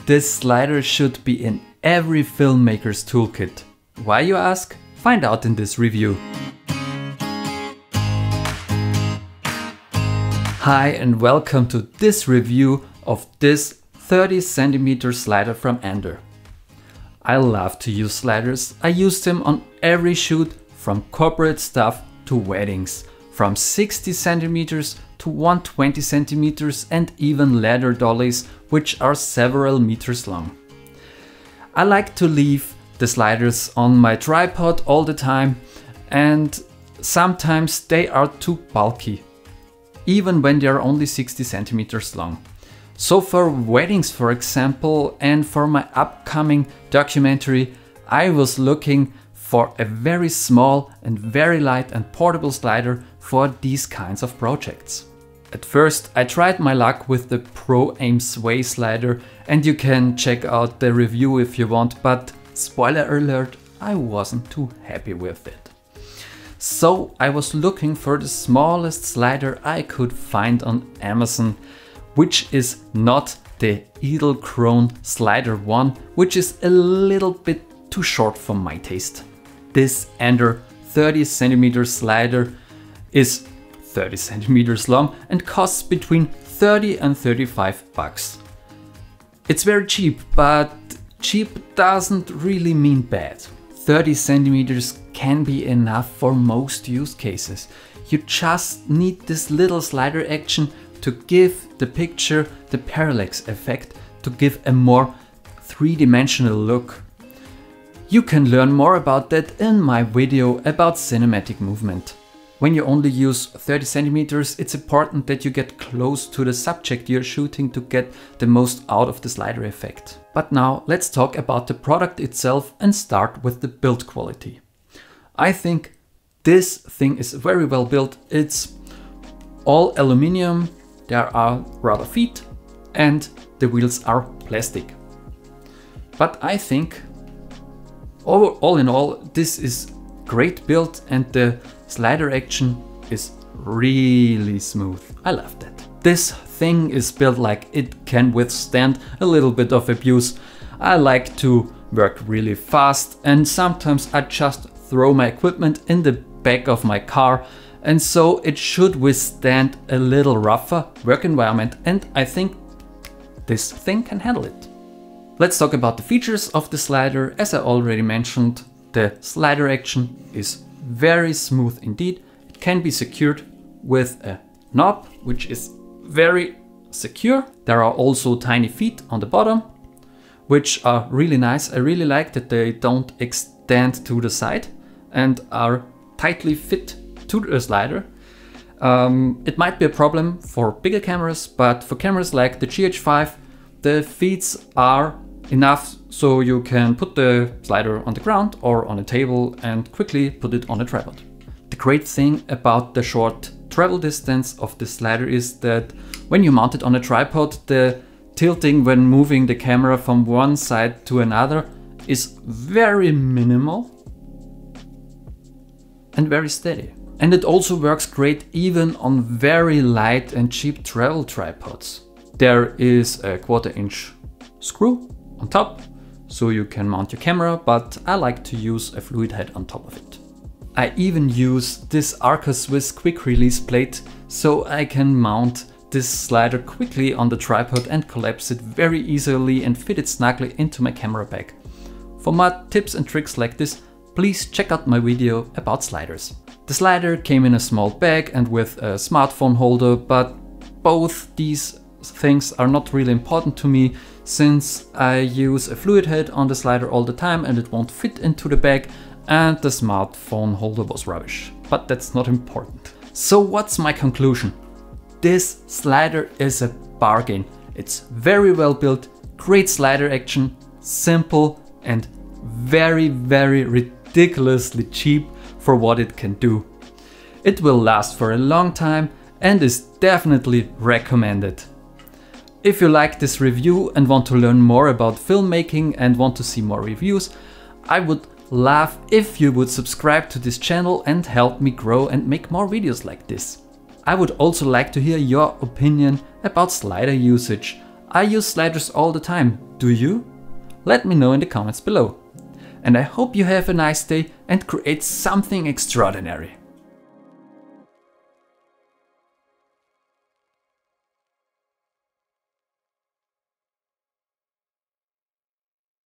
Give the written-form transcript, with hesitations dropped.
This slider should be in every filmmaker's toolkit. Why, you ask? Find out in this review. Hi and welcome to this review of this 30cm slider from Ender. I love to use sliders. I use them on every shoot, from corporate stuff to weddings, from 60cm to 120cm, and even leather dollies, which are several meters long. I like to leave the sliders on my tripod all the time, and sometimes they are too bulky, even when they are only 60cm long. So for weddings, for example, and for my upcoming documentary, I was looking for a very small and very light and portable slider for these kinds of projects. At first I tried my luck with the Pro Aim Sway slider, and you can check out the review if you want, but spoiler alert, I wasn't too happy with it. So I was looking for the smallest slider I could find on Amazon, which is not the Edelkrone Slider 1, which is a little bit too short for my taste. This Ender 30cm slider is 30cm long and costs between 30 and 35 bucks. It's very cheap, but cheap doesn't really mean bad. 30cm can be enough for most use cases. You just need this little slider action to give the picture the parallax effect, to give a more three-dimensional look. You can learn more about that in my video about cinematic movement. When you only use 30cm, it's important that you get close to the subject you're shooting to get the most out of the slider effect. But now let's talk about the product itself and start with the build quality. I think this thing is very well built. It's all aluminum, there are rubber feet, and the wheels are plastic. But I think all in all, this is great build and the slider action is really smooth. I love that. This thing is built like it can withstand a little bit of abuse. I like to work really fast, and sometimes I just throw my equipment in the back of my car, and so it should withstand a little rougher work environment, and I think this thing can handle it. Let's talk about the features of the slider. As I already mentioned, the slider action is very smooth indeed. It can be secured with a knob, which is very secure. There are also tiny feet on the bottom, which are really nice. I really like that they don't extend to the side and are tightly fit to the slider. It might be a problem for bigger cameras, but for cameras like the GH5, the feet are enough so you can put the slider on the ground or on a table and quickly put it on a tripod. The great thing about the short travel distance of the slider is that when you mount it on a tripod, the tilting when moving the camera from one side to another is very minimal and very steady. And it also works great even on very light and cheap travel tripods. There is a 1/4 inch screw on top, so you can mount your camera, but I like to use a fluid head on top of it. I even use this Arca Swiss quick release plate, so I can mount this slider quickly on the tripod and collapse it very easily and fit it snugly into my camera bag. For more tips and tricks like this, please check out my video about sliders. The slider came in a small bag and with a smartphone holder, but both these things are not really important to me, since I use a fluid head on the slider all the time and it won't fit into the bag, and the smartphone holder was rubbish. But that's not important. So what's my conclusion? This slider is a bargain. It's very well built, great slider action, simple, and very ridiculously cheap for what it can do. It will last for a long time and is definitely recommended. If you like this review and want to learn more about filmmaking and want to see more reviews, I would love if you would subscribe to this channel and help me grow and make more videos like this. I would also like to hear your opinion about slider usage. I use sliders all the time. Do you? Let me know in the comments below. And I hope you have a nice day and create something extraordinary.